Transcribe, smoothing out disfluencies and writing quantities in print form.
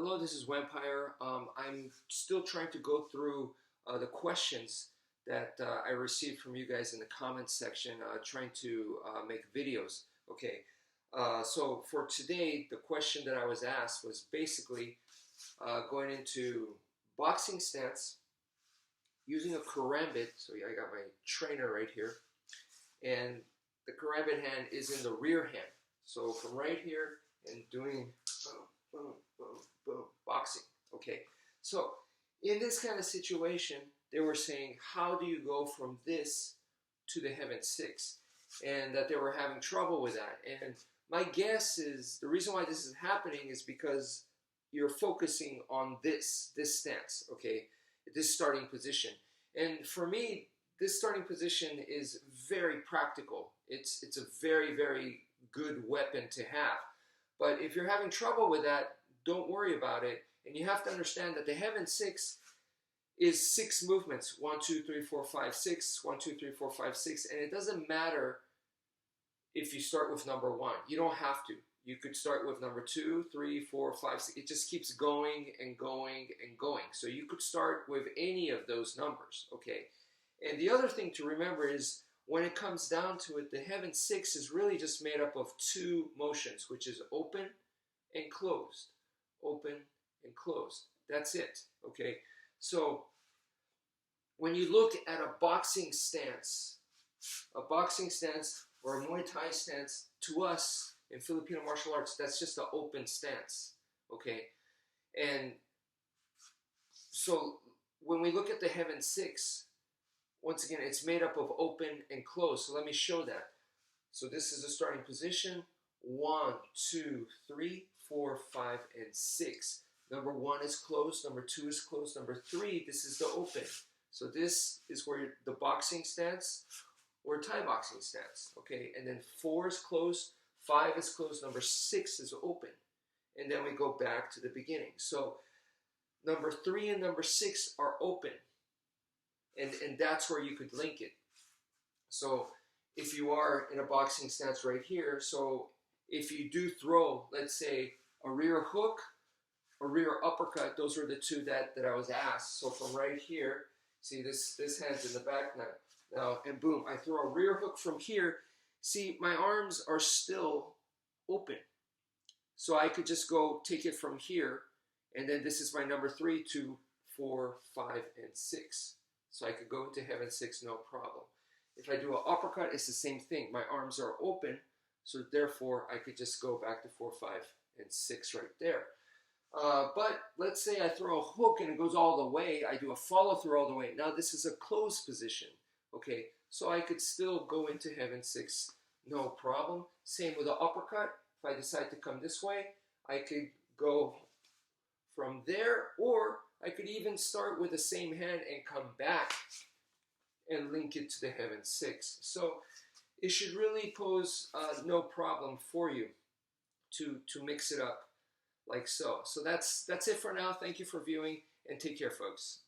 Hello, this is wmpyr. I'm still trying to go through the questions that I received from you guys in the comments section, trying to make videos. Okay, so for today, the question that I was asked was basically going into boxing stance using a karambit. So I got my trainer right here, and the karambit hand is in the rear hand. So from right here and doing boom, boom, boom, boxing. Okay, so in this kind of situation, they were saying, how do you go from this to the Heaven6? And that they were having trouble with that. And my guess is the reason why this is happening is because you're focusing on this stance, okay, this starting position. And for me, this starting position is very practical. It's a very, very good weapon to have. But if you're having trouble with that, don't worry about it. And you have to understand that the Heaven6 is 6 movements. 1, 2, 3, 4, 5, 6. 1, 2, 3, 4, 5, 6. And it doesn't matter if you start with number 1. You don't have to. You could start with number 2, 3, 4, 5, 6. It just keeps going and going and going. So you could start with any of those numbers, okay? And the other thing to remember is when it comes down to it, the Heaven6 is really just made up of 2 motions, which is open and closed. Open and closed. That's it, okay? So when you look at a boxing stance or a Muay Thai stance, to us in Filipino martial arts, that's just an open stance, okay? And so when we look at the Heaven6, once again, it's made up of open and closed. So let me show that. So this is the starting position. 1, 2, 3, 4, 5, and 6. Number 1 is closed. Number 2 is closed. Number 3, this is the open. So this is where the boxing stance or Thai boxing stance. Okay, and then 4 is closed. 5 is closed. Number 6 is open. And then we go back to the beginning. So number 3 and number 6 are open. And that's where you could link it. So if you are in a boxing stance right here, so if you do throw, let's say, a rear hook, a rear uppercut, those are the 2 that I was asked. So from right here, see this hand's in the back now, and boom, I throw a rear hook from here. See, my arms are still open. So I could just go take it from here, and then this is my number 3, 2, 4, 5, and 6. So I could go into Heaven6, no problem. If I do an uppercut, it's the same thing. My arms are open, so therefore I could just go back to 4, 5, and 6 right there. But let's say I throw a hook and it goes all the way. I do a follow through all the way. Now this is a closed position, okay? So I could still go into Heaven6, no problem. Same with the uppercut. If I decide to come this way, I could go from there, or I could even start with the same hand and come back and link it to the Heaven6. So it should really pose no problem for you to mix it up like so. So that's it for now. Thank you for viewing, and take care, folks.